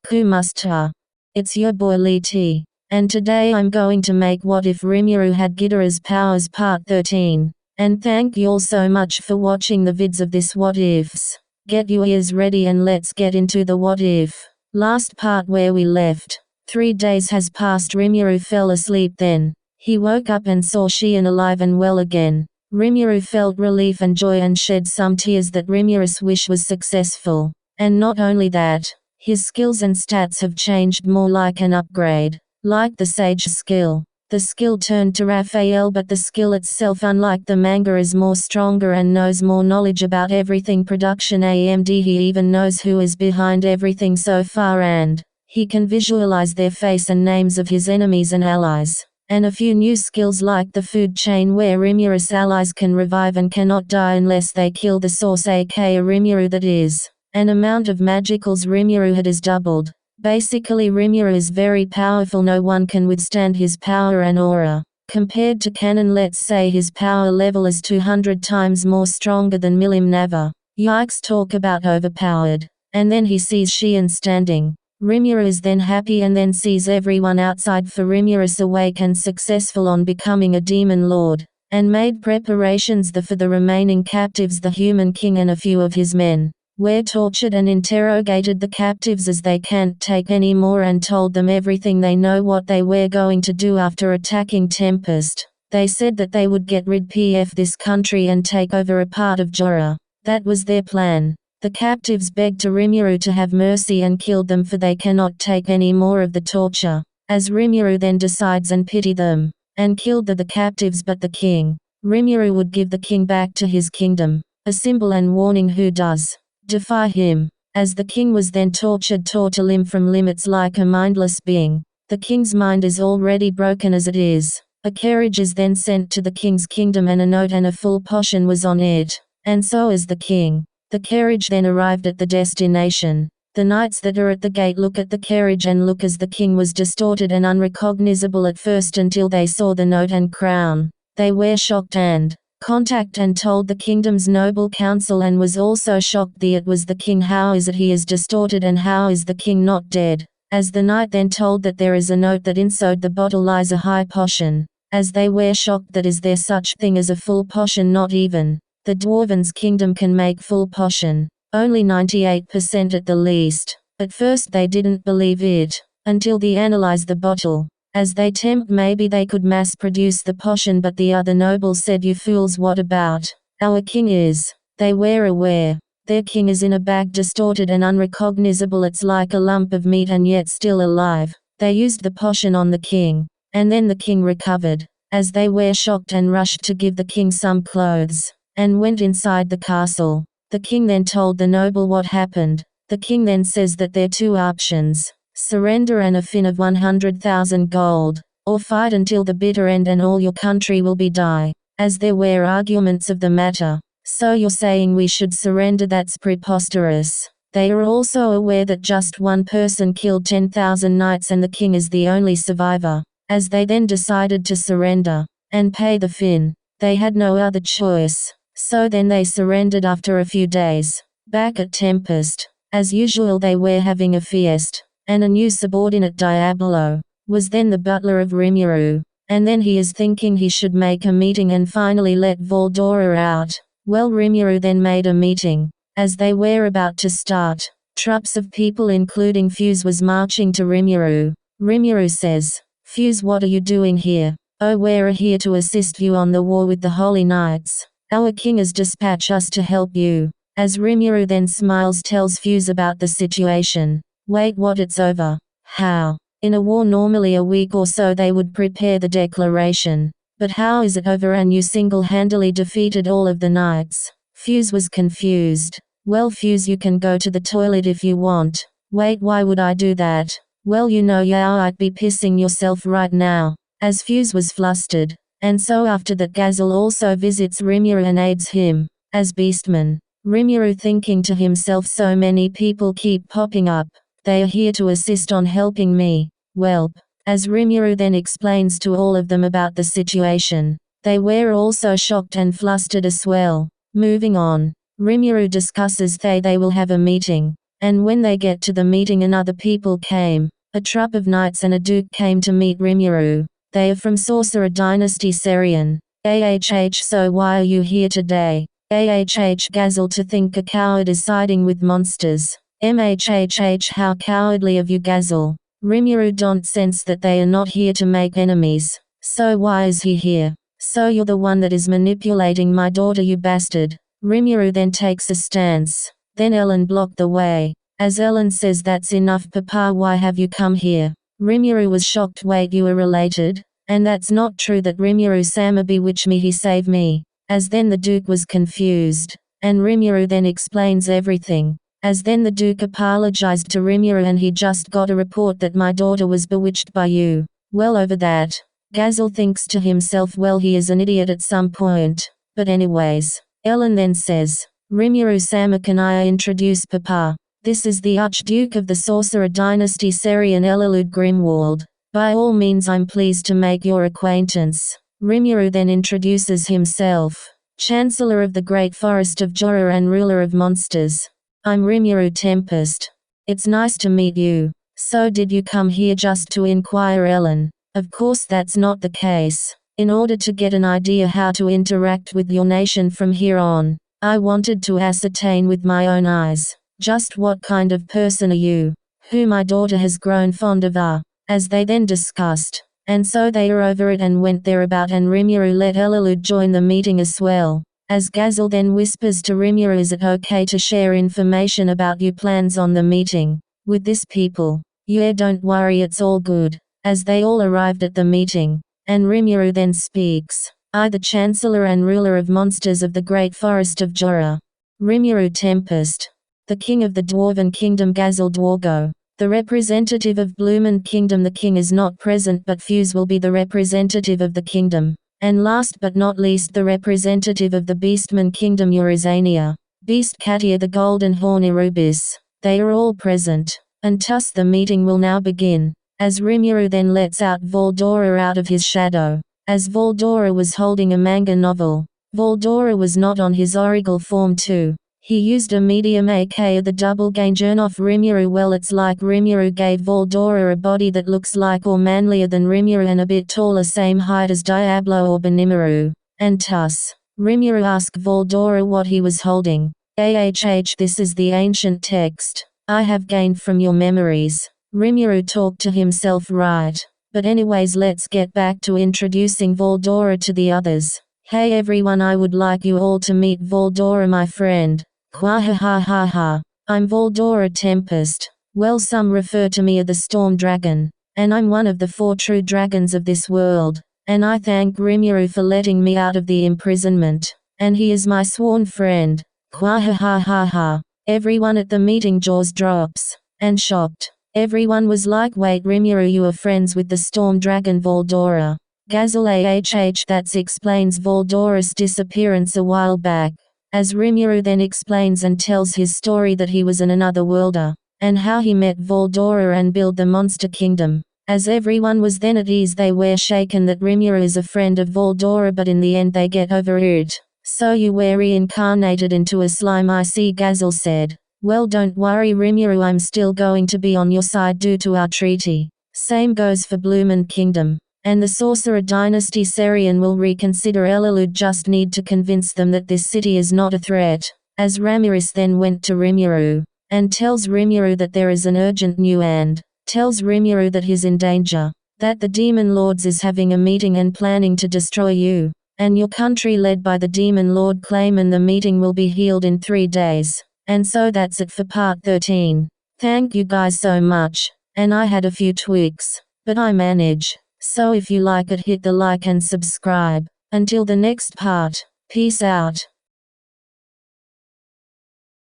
Kumasta. It's your boy Lee T. And today I'm going to make What If Rimuru Had Ghidorahs Powers Part 13. And thank you all so much for watching the vids of this What Ifs. Get your ears ready and let's get into the What If. Last part where we left. 3 days has passed. Rimuru fell asleep then. He woke up and saw Shion alive and well again. Rimuru felt relief and joy and shed some tears that Rimuru's wish was successful. And not only that, his skills and stats have changed more like an upgrade. Like the Sage skill. The skill turned to Raphael, but the skill itself, unlike the manga, is more stronger and knows more knowledge about everything production AMD. He even knows who is behind everything so far, and he can visualize their face and names of his enemies and allies. And a few new skills like the food chain, where Rimuru's allies can revive and cannot die unless they kill the source, aka Rimuru, that is. An amount of magicals Rimuru had is doubled. Basically Rimuru is very powerful, no one can withstand his power and aura. Compared to canon, let's say his power level is 200 times more stronger than Milim Nava. Yikes, talk about overpowered. And then he sees Shion standing. Rimuru is then happy and then sees everyone outside, for Rimuru's awake and successful on becoming a demon lord, and made preparations for the remaining captives. The human king and a few of his men were tortured and interrogated the captives as they can't take any more, and told them everything they know what they were going to do after attacking Tempest. They said that they would get rid of this country and take over a part of Jorah. That was their plan. The captives begged to Rimuru to have mercy and killed them, for they cannot take any more of the torture. As Rimuru then decides and pity them, and killed the captives, but the king. Rimuru would give the king back to his kingdom, a symbol and warning who does defy him. As the king was then tortured, tore to limb from limb, it's like a mindless being. The king's mind is already broken as it is. A carriage is then sent to the king's kingdom, and a note and a full potion was on it. And so is the king. The carriage then arrived at the destination. The knights that are at the gate look at the carriage and look, as the king was distorted and unrecognizable at first until they saw the note and crown. They were shocked and contact and told the kingdom's noble council, and was also shocked it was the king. How is it he is distorted, and how is the king not dead? As the knight then told that there is a note that inside the bottle lies a high potion. As they were shocked, that is there such thing as a full potion? Not even the dwarven's kingdom can make full potion. Only 98% at the least. At first they didn't believe it, until they analyzed the bottle. As they tempt, maybe they could mass produce the potion, but the other nobles said, you fools, what about our king is? They were aware. Their king is in a bag, distorted and unrecognizable. It's like a lump of meat and yet still alive. They used the potion on the king, and then the king recovered. As they were shocked and rushed to give the king some clothes, and went inside the castle. The king then told the noble what happened. The king then says that there are 2 options. Surrender and a fine of 100,000 gold, or fight until the bitter end and all your country will be die. As there were arguments of the matter. So you're saying we should surrender? That's preposterous. They are also aware that just one person killed 10,000 knights and the king is the only survivor. As they then decided to surrender, and pay the fine, they had no other choice. So then they surrendered after a few days. Back at Tempest, as usual they were having a feast. And a new subordinate, Diablo, was then the butler of Rimuru. And then he is thinking he should make a meeting and finally let Valdora out. Well, Rimuru then made a meeting. As they were about to start, troops of people including Fuse was marching to Rimuru. Rimuru says, Fuse, what are you doing here? Oh, we're here to assist you on the war with the Holy Knights. Our king has dispatched us to help you. As Rimuru then smiles, tells Fuse about the situation. Wait, what? It's over? How? In a war normally a week or so they would prepare the declaration. But how is it over and you single-handedly defeated all of the knights? Fuse was confused. Well, Fuse, you can go to the toilet if you want. Wait, why would I do that? Well, you know, yeah, I'd be pissing yourself right now. As Fuse was flustered. And so after that Gazelle also visits Rimuru and aids him. As Beastman, Rimuru thinking to himself, so many people keep popping up. They are here to assist on helping me. Welp. As Rimuru then explains to all of them about the situation, they were also shocked and flustered as well. Moving on, Rimuru discusses they will have a meeting. And when they get to the meeting and other people came, a troop of knights and a duke came to meet Rimuru. They are from Sorcerer Dynasty Serian. So why are you here today? Gazel, to think a coward is siding with monsters. How cowardly of you, Gazel. Rimuru don't sense that they are not here to make enemies. So why is he here? So you're the one that is manipulating my daughter, you bastard. Rimuru then takes a stance. Then Ellen blocked the way. As Ellen says, that's enough, Papa, why have you come here? Rimuru was shocked. Wait, you are related? And that's not true, that Rimuru-sama bewitched me, he saved me. As then the Duke was confused. And Rimuru then explains everything. As then the Duke apologized to Rimuru, and he just got a report that my daughter was bewitched by you. Well, over that. Gazel thinks to himself, well, he is an idiot at some point. But anyways, Ellen then says, Rimuru-sama, can I introduce Papa? This is the Archduke of the Sorcerer Dynasty Serian, Elalud Grimwald. By all means, I'm pleased to make your acquaintance. Rimuru then introduces himself. Chancellor of the Great Forest of Jorah and ruler of monsters. I'm Rimuru Tempest. It's nice to meet you. So did you come here just to inquire, Ellen? Of course that's not the case. In order to get an idea how to interact with your nation from here on, I wanted to ascertain with my own eyes, just what kind of person are you, who my daughter has grown fond of. As they then discussed. And so they are over it and went thereabout, and Rimuru let Elalud join the meeting as well. As Gazel then whispers to Rimuru, is it okay to share information about your plans on the meeting with this people? Yeah, don't worry, it's all good. As they all arrived at the meeting, and Rimuru then speaks. I, the Chancellor and ruler of monsters of the Great Forest of Jorah. Rimuru Tempest. The King of the Dwarven Kingdom, Gazel Dwargo. The representative of Bloomin Kingdom. The king is not present, but Fuse will be the representative of the kingdom. And last but not least, the representative of the Beastman Kingdom, Eurazania. Beast Katia, the Golden Horn, Erubis. They are all present. And thus the meeting will now begin. As Rimuru then lets out Valdora out of his shadow. As Valdora was holding a manga novel. Valdora was not on his original form too. He used a medium aka the double ganger off Rimuru. Well, it's like Rimuru gave Valdora a body that looks like or manlier than Rimuru and a bit taller, same height as Diablo or Benimaru. And thus, Rimuru asked Valdora what he was holding. This is the ancient text I have gained from your memories. Rimuru talked to himself, right. But anyways, let's get back to introducing Valdora to the others. Hey everyone, I would like you all to meet Valdora, my friend. Quahahahaha. I'm Valdora Tempest. Well, some refer to me as the Storm Dragon. And I'm one of the 4 true dragons of this world. And I thank Rimuru for letting me out of the imprisonment. And he is my sworn friend. Quahahahaha. Everyone at the meeting jaws drops. And shocked. Everyone was like, wait Rimuru, you are friends with the Storm Dragon Valdora. Gazel that explains Valdora's disappearance a while back. As Rimuru then explains and tells his story that he was an another worlder, and how he met Valdora and built the Monster Kingdom. As everyone was then at ease, they were shaken that Rimuru is a friend of Valdora, but in the end they get over it. So you were reincarnated into a slime, I see, Gazel said. Well, don't worry Rimuru, I'm still going to be on your side due to our treaty. Same goes for Bloomin Kingdom. And the Sorcerer Dynasty Serian will reconsider. Elalud just need to convince them that this city is not a threat. As Ramirez then went to Rimuru, and tells Rimuru that there is an urgent news and tells Rimuru that he's in danger, that the Demon Lords is having a meeting and planning to destroy you, and your country led by the Demon Lord Claim, and the meeting will be held in 3 days. And so that's it for part 13. Thank you guys so much, and I had a few tweaks, but I manage. So if you like it, hit the like and subscribe. Until the next part, peace out.